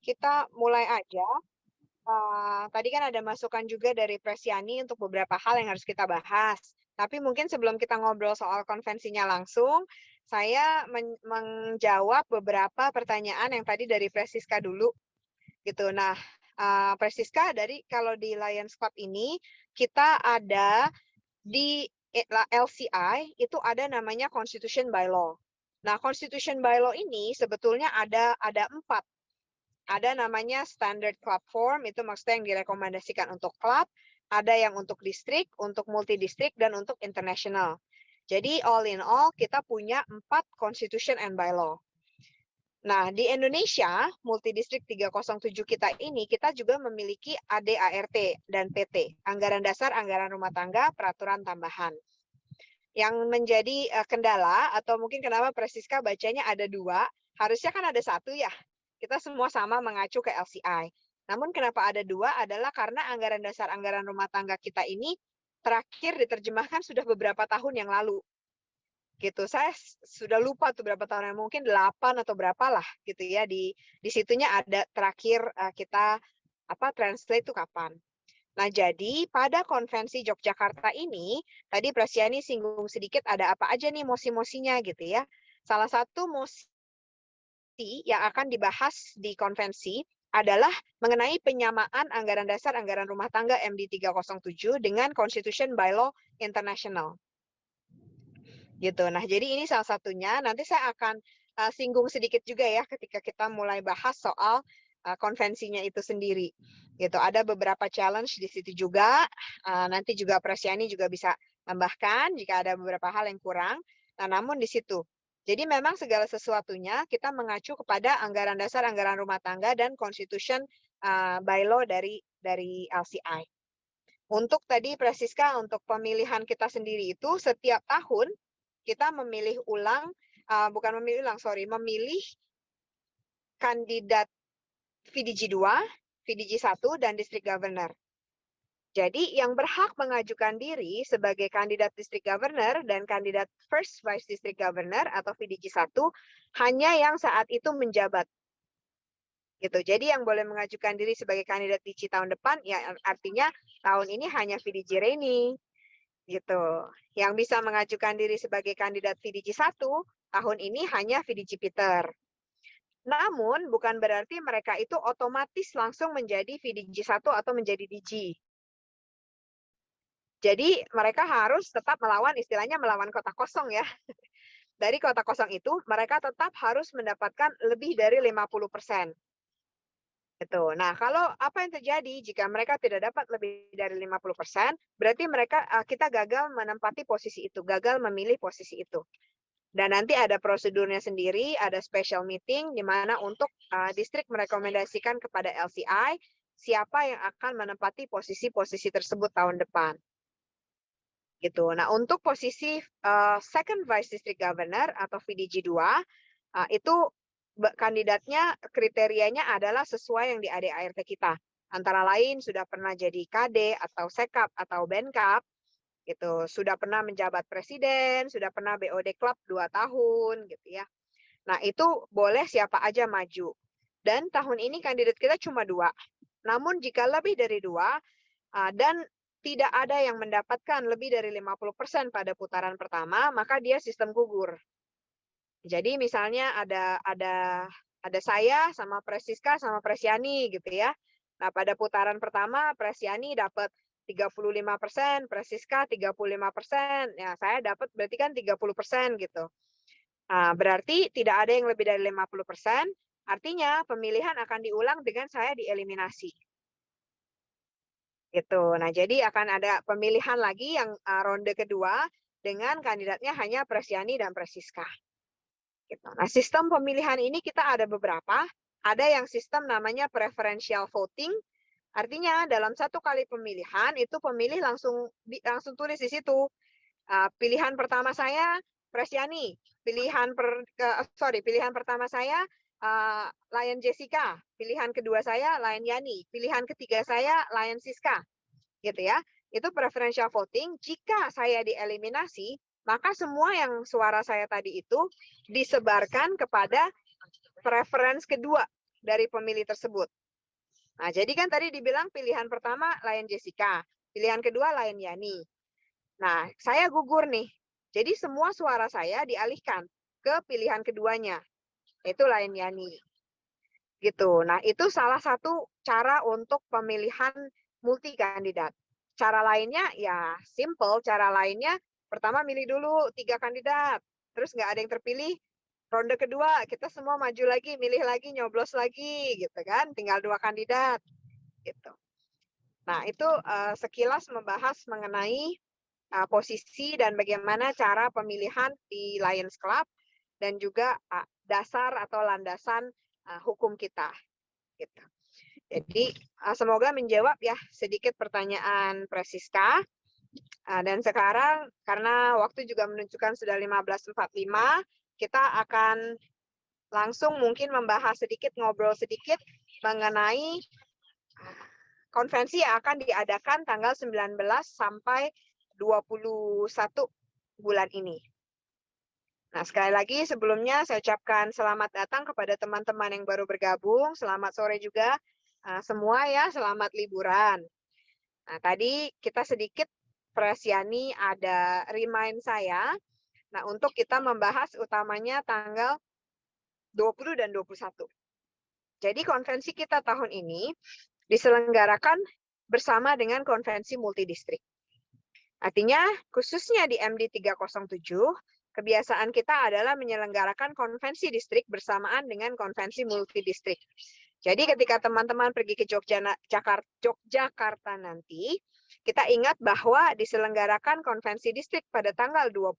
kita mulai aja. Tadi kan ada masukan juga dari Presiani untuk beberapa hal yang harus kita bahas. Tapi mungkin sebelum kita ngobrol soal konvensinya langsung, saya menjawab beberapa pertanyaan yang tadi dari Presiska dulu, gitu. Nah, Presiska, dari kalau di Lions Club ini kita ada di LCI itu ada namanya Constitution by Law. Nah, Constitution by Law ini sebetulnya ada 4. Ada namanya Standard Club Form, itu maksudnya yang direkomendasikan untuk klub, ada yang untuk distrik, untuk multidistrik, dan untuk international. Jadi all in all kita punya 4 Constitution and Bylaw. Nah, di Indonesia, multidistrik 307 kita ini, kita juga memiliki AD/ART dan PT, Anggaran Dasar, Anggaran Rumah Tangga, Peraturan Tambahan. Yang menjadi kendala, atau mungkin kenapa Presiska bacanya ada 2, harusnya kan ada 1 ya. Kita semua sama mengacu ke LCI. Namun kenapa ada 2 adalah karena Anggaran Dasar, Anggaran Rumah Tangga kita ini terakhir diterjemahkan sudah beberapa tahun yang lalu. Gitu. Saya sudah lupa tuh berapa tahun, mungkin 8 atau berapa lah gitu ya, di situnya ada terakhir kita translate itu kapan. Nah, jadi pada konvensi Yogyakarta ini, tadi Presiani singgung sedikit ada apa aja nih mosi-mosinya gitu ya. Salah satu mosi yang akan dibahas di konvensi adalah mengenai penyamaan Anggaran Dasar Anggaran Rumah Tangga MD 307 dengan Constitution by Law International. Gitu. Nah, jadi ini salah satunya. Nanti saya akan singgung sedikit juga ya ketika kita mulai bahas soal konvensinya itu sendiri. Gitu. Ada beberapa challenge di situ juga. Nanti juga Presiani juga bisa tambahkan jika ada beberapa hal yang kurang. Nah, namun di situ. Jadi memang segala sesuatunya kita mengacu kepada Anggaran Dasar, Anggaran Rumah Tangga, dan Constitution by Law dari LCI. Untuk tadi Presiska, untuk pemilihan kita sendiri itu setiap tahun kita memilih ulang, memilih kandidat VDG 2, VDG 1, dan District Governor. Jadi yang berhak mengajukan diri sebagai kandidat District Governor dan kandidat First Vice District Governor atau VDG 1 hanya yang saat itu menjabat. Gitu. Jadi yang boleh mengajukan diri sebagai kandidat DG tahun depan, ya artinya tahun ini hanya VDG Reni. Gitu. Yang bisa mengajukan diri sebagai kandidat VDG 1 tahun ini hanya VDG Peter. Namun bukan berarti mereka itu otomatis langsung menjadi VDG 1 atau menjadi DG. Jadi mereka harus tetap melawan, istilahnya melawan kota kosong ya. Dari kota kosong itu mereka tetap harus mendapatkan lebih dari 50%. Gitu. Nah, kalau apa yang terjadi jika mereka tidak dapat lebih dari 50%, berarti kita gagal menempati posisi itu, gagal memilih posisi itu. Dan nanti ada prosedurnya sendiri, ada special meeting di mana untuk distrik merekomendasikan kepada LCI siapa yang akan menempati posisi-posisi tersebut tahun depan. Gitu. Nah, untuk posisi second vice district governor atau VDG 2 itu kandidatnya kriterianya adalah sesuai yang di AD/ART kita. Antara lain sudah pernah jadi KD atau Sekap atau Benkap, gitu. Sudah pernah menjabat presiden, sudah pernah BOD Club 2 tahun, gitu ya. Nah, itu boleh siapa aja maju. Dan tahun ini kandidat kita cuma 2. Namun jika lebih dari 2 dan tidak ada yang mendapatkan lebih dari 50% pada putaran pertama, maka dia sistem gugur. Jadi misalnya ada saya sama Presiska sama Presiani gitu ya. Nah, pada putaran pertama Presiani dapat 35%, Presiska 35%. Ya, saya dapat berarti kan 30% gitu. Nah, berarti tidak ada yang lebih dari 50%, artinya pemilihan akan diulang dengan saya dieliminasi. Gitu. Nah, jadi akan ada pemilihan lagi yang ronde kedua dengan kandidatnya hanya Presiani dan Presiska. Gitu. Nah, sistem pemilihan ini kita ada beberapa. Ada yang sistem namanya preferential voting. Artinya dalam satu kali pemilihan itu pemilih langsung tulis di situ. Pilihan pertama saya Presiani. Pilihan pertama saya Lion Jessica. Pilihan kedua saya Lion Yani. Pilihan ketiga saya Lion Siska. Gitu ya. Itu preferential voting. Jika saya dieliminasi, maka semua yang suara saya tadi itu disebarkan kepada preference kedua. dari pemilih tersebut. Nah, jadi kan tadi dibilang pilihan pertama Lion Jessica, pilihan kedua Lion Yani. Nah, saya gugur nih. Jadi semua suara saya dialihkan ke pilihan keduanya, yaitu Lion Yani. Gitu. Nah, itu salah satu cara untuk pemilihan multi kandidat. Cara lainnya ya simple, cara lainnya pertama milih dulu 3 kandidat, terus nggak ada yang terpilih, ronde kedua kita semua maju lagi, milih lagi, nyoblos lagi, gitu kan, tinggal 2 kandidat, gitu. Nah, itu sekilas membahas mengenai posisi dan bagaimana cara pemilihan di Lions Club dan juga dasar atau landasan hukum kita. Gitu. Jadi semoga menjawab ya sedikit pertanyaan Presiska. Dan sekarang karena waktu juga menunjukkan sudah 15.45, kita akan langsung mungkin membahas sedikit, ngobrol sedikit mengenai konvensi yang akan diadakan tanggal 19 sampai 21 bulan ini. Nah, sekali lagi sebelumnya saya ucapkan selamat datang kepada teman-teman yang baru bergabung. Selamat sore juga semua ya, selamat liburan. Nah, tadi kita sedikit Presiani ada remind saya. Nah, untuk kita membahas utamanya tanggal 20 dan 21. Jadi konvensi kita tahun ini diselenggarakan bersama dengan konvensi multidistrik. Artinya khususnya di MD 307, kebiasaan kita adalah menyelenggarakan konvensi distrik bersamaan dengan konvensi multidistrik. Jadi ketika teman-teman pergi ke Yogyakarta nanti, kita ingat bahwa diselenggarakan konvensi distrik pada tanggal 20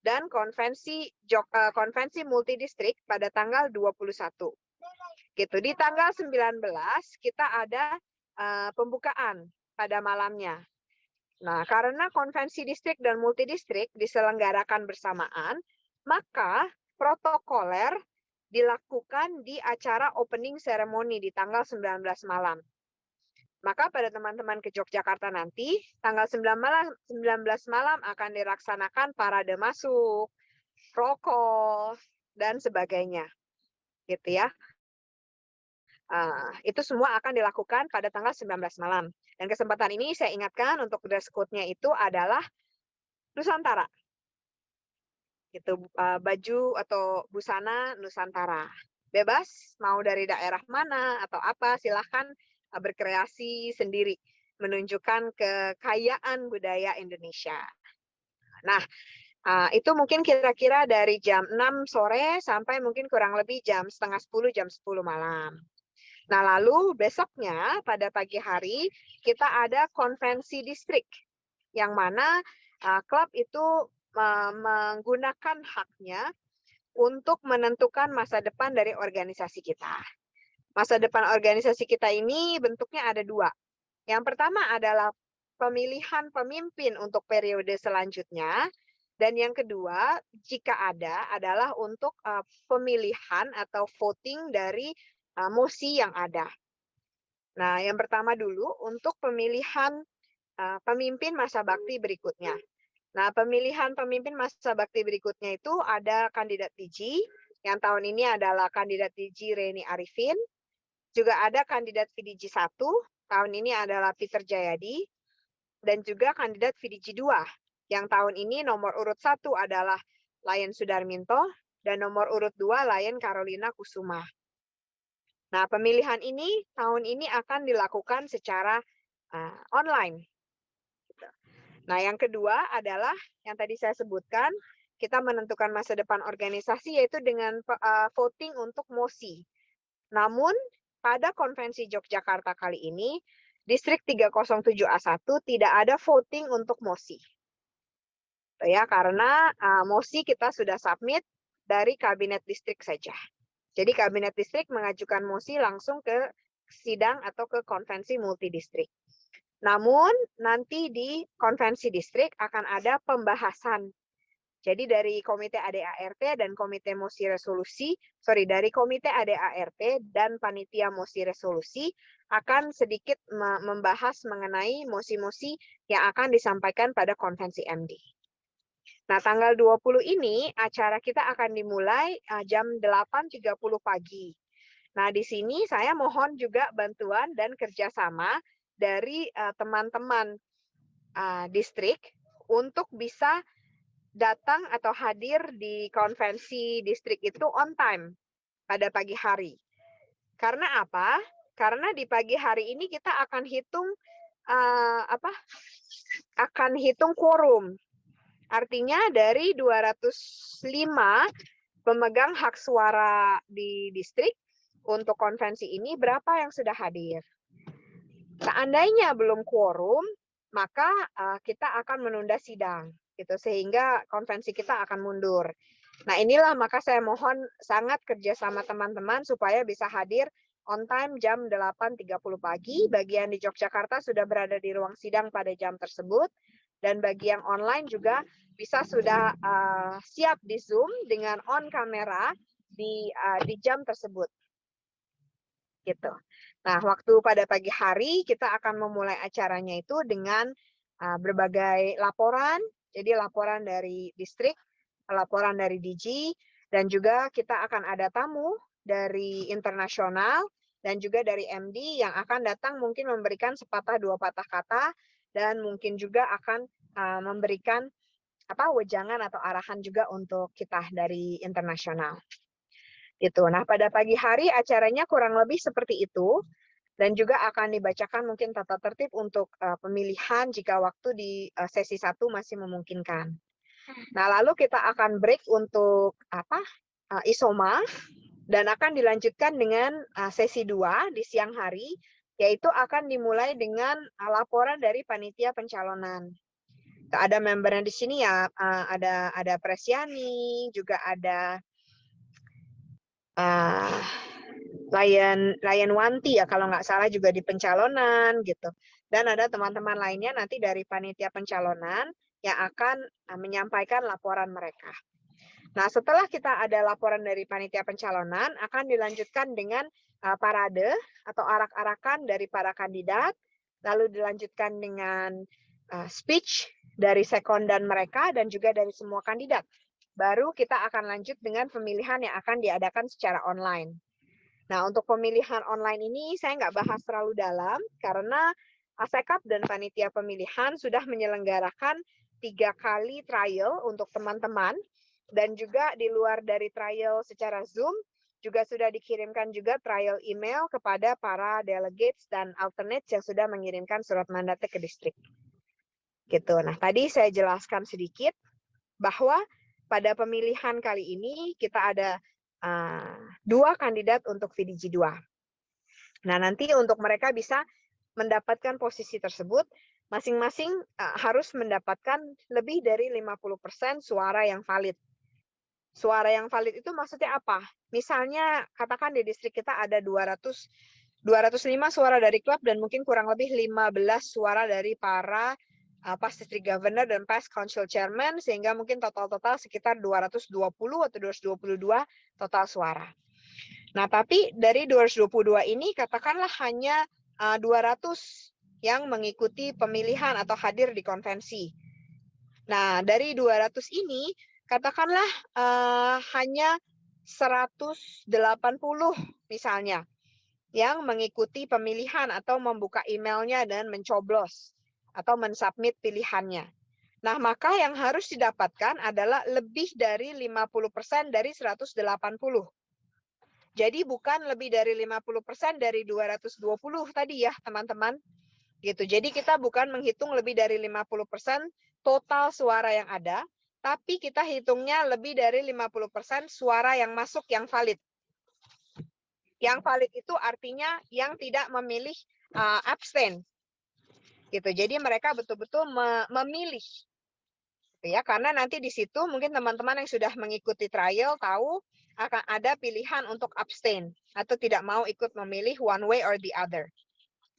dan konvensi multidistrik pada tanggal 21. Gitu. Di tanggal 19 kita ada pembukaan pada malamnya. Nah, karena konvensi distrik dan multidistrik diselenggarakan bersamaan, maka protokoler dilakukan di acara opening ceremony di tanggal 19 malam. Maka pada teman-teman ke Yogyakarta nanti, tanggal 19 malam akan dilaksanakan parade masuk, prokol, dan sebagainya. Gitu ya. Itu semua akan dilakukan pada tanggal 19 malam. Dan kesempatan ini saya ingatkan untuk dress code-nya itu adalah Nusantara. Itu baju atau busana Nusantara. Bebas, mau dari daerah mana atau apa, silahkan berkreasi sendiri. Menunjukkan kekayaan budaya Indonesia. Nah, itu mungkin kira-kira dari jam 6 sore sampai mungkin kurang lebih jam setengah 10, jam 10 malam. Nah, lalu besoknya pada pagi hari kita ada konvensi distrik yang mana klub itu menggunakan haknya untuk menentukan masa depan dari organisasi kita. Masa depan organisasi kita ini bentuknya ada 2. Yang pertama adalah pemilihan pemimpin untuk periode selanjutnya. Dan yang kedua, jika ada, adalah untuk pemilihan atau voting dari mosi yang ada. Nah, yang pertama dulu untuk pemilihan pemimpin masa bakti berikutnya. Nah, pemilihan pemimpin masa bakti berikutnya itu ada kandidat PG, yang tahun ini adalah kandidat PG Reni Arifin. Juga ada kandidat VDG 1, tahun ini adalah Peter Jayadi. Dan juga kandidat VDG 2, yang tahun ini nomor urut 1 adalah Lion Sudarminto, dan nomor urut 2 Lion Carolina Kusuma. Nah, pemilihan ini tahun ini akan dilakukan secara online. Nah, yang kedua adalah yang tadi saya sebutkan, kita menentukan masa depan organisasi yaitu dengan voting untuk mosi. Namun, pada konvensi Yogyakarta kali ini, Distrik 307A1 tidak ada voting untuk mosi. Ya, karena mosi kita sudah submit dari kabinet distrik saja. Jadi kabinet distrik mengajukan mosi langsung ke sidang atau ke konvensi multidistrik. Namun nanti di konvensi distrik akan ada pembahasan. Jadi dari komite ADART dan komite mosi resolusi, dari komite ADART dan panitia mosi resolusi akan sedikit membahas mengenai mosi-mosi yang akan disampaikan pada konvensi MD. Nah, tanggal 20 ini acara kita akan dimulai jam 8.30 pagi. Nah, di sini saya mohon juga bantuan dan kerjasama dari teman-teman distrik untuk bisa datang atau hadir di konvensi distrik itu on time pada pagi hari. Karena apa? Karena di pagi hari ini kita akan hitung akan hitung quorum. Artinya dari 205 pemegang hak suara di distrik untuk konvensi ini berapa yang sudah hadir. Seandainya belum quorum, maka kita akan menunda sidang gitu sehingga konvensi kita akan mundur. Nah, inilah maka saya mohon sangat kerja sama teman-teman supaya bisa hadir on time jam 8.30 pagi. Bagi yang di Yogyakarta sudah berada di ruang sidang pada jam tersebut, dan bagi yang online juga bisa sudah siap di Zoom dengan on kamera di jam tersebut. Gitu. Nah, waktu pada pagi hari kita akan memulai acaranya itu dengan berbagai laporan. Jadi laporan dari distrik, laporan dari DG, dan juga kita akan ada tamu dari internasional dan juga dari MD yang akan datang mungkin memberikan sepatah dua patah kata dan mungkin juga akan memberikan wejangan atau arahan juga untuk kita dari internasional. Gitu. Nah, pada pagi hari acaranya kurang lebih seperti itu. Dan juga akan dibacakan mungkin tata tertib untuk pemilihan jika waktu di sesi 1 masih memungkinkan. Nah, lalu kita akan break untuk isoma dan akan dilanjutkan dengan sesi 2 di siang hari, yaitu akan dimulai dengan laporan dari panitia pencalonan. Ada membernya di sini ya, ada Presiani, juga ada Lion Wanti ya kalau nggak salah juga di pencalonan gitu. Dan ada teman-teman lainnya nanti dari panitia pencalonan yang akan menyampaikan laporan mereka. Nah, setelah kita ada laporan dari panitia pencalonan, akan dilanjutkan dengan parade atau arak-arakan dari para kandidat, lalu dilanjutkan dengan speech dari sekondan mereka dan juga dari semua kandidat. Baru kita akan lanjut dengan pemilihan yang akan diadakan secara online. Nah, untuk pemilihan online ini saya nggak bahas terlalu dalam karena ASEKAP dan panitia pemilihan sudah menyelenggarakan 3 kali trial untuk teman-teman dan juga di luar dari trial secara Zoom juga sudah dikirimkan juga trial email kepada para delegates dan alternates yang sudah mengirimkan surat mandatnya ke distrik. Gitu. Nah, tadi saya jelaskan sedikit bahwa pada pemilihan kali ini kita ada 2 kandidat untuk VDG 2. Nah, nanti untuk mereka bisa mendapatkan posisi tersebut, masing-masing harus mendapatkan lebih dari 50% suara yang valid. Suara yang valid itu maksudnya apa? Misalnya, katakan di distrik kita ada 205 suara dari klub dan mungkin kurang lebih 15 suara dari para past district governor dan past council chairman, sehingga mungkin total-total sekitar 220 atau 222 total suara. Nah, tapi dari 222 ini katakanlah hanya 200 yang mengikuti pemilihan atau hadir di konvensi. Nah, dari 200 ini katakanlah hanya 180 misalnya yang mengikuti pemilihan atau membuka emailnya dan mencoblos atau mensubmit pilihannya. Nah, maka yang harus didapatkan adalah lebih dari 50% dari 180. Jadi bukan lebih dari 50% dari 220 tadi ya, teman-teman. Gitu. Jadi kita bukan menghitung lebih dari 50% total suara yang ada, tapi kita hitungnya lebih dari 50% suara yang masuk yang valid. Yang valid itu artinya yang tidak memilih abstain. Gitu. Jadi mereka betul-betul memilih. Gitu ya, karena nanti di situ mungkin teman-teman yang sudah mengikuti trial tahu akan ada pilihan untuk abstain atau tidak mau ikut memilih one way or the other.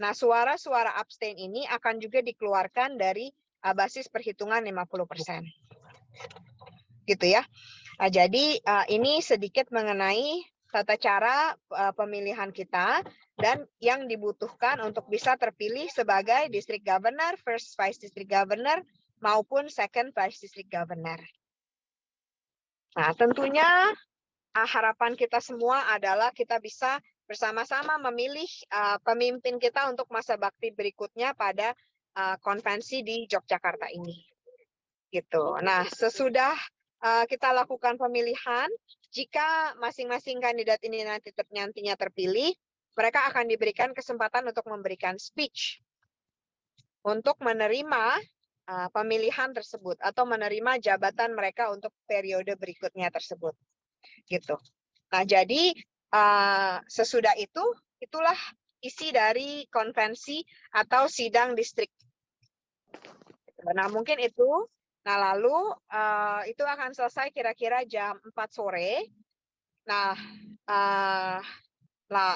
Nah, suara-suara abstain ini akan juga dikeluarkan dari basis perhitungan 50%. Gitu ya. Nah, jadi ini sedikit mengenai tata cara pemilihan kita dan yang dibutuhkan untuk bisa terpilih sebagai district governor, first vice district governor, maupun second vice district governor. Nah, tentunya harapan kita semua adalah kita bisa bersama-sama memilih pemimpin kita untuk masa bakti berikutnya pada konvensi di Yogyakarta ini. Gitu. Nah, sesudah kita lakukan pemilihan, jika masing-masing kandidat ini nantinya terpilih, mereka akan diberikan kesempatan untuk memberikan speech untuk menerima pemilihan tersebut atau menerima jabatan mereka untuk periode berikutnya tersebut. Gitu. Nah, jadi sesudah itu, itulah isi dari konvensi atau sidang distrik. Nah, mungkin itu. Nah, lalu itu akan selesai kira-kira jam 4 sore. Nah,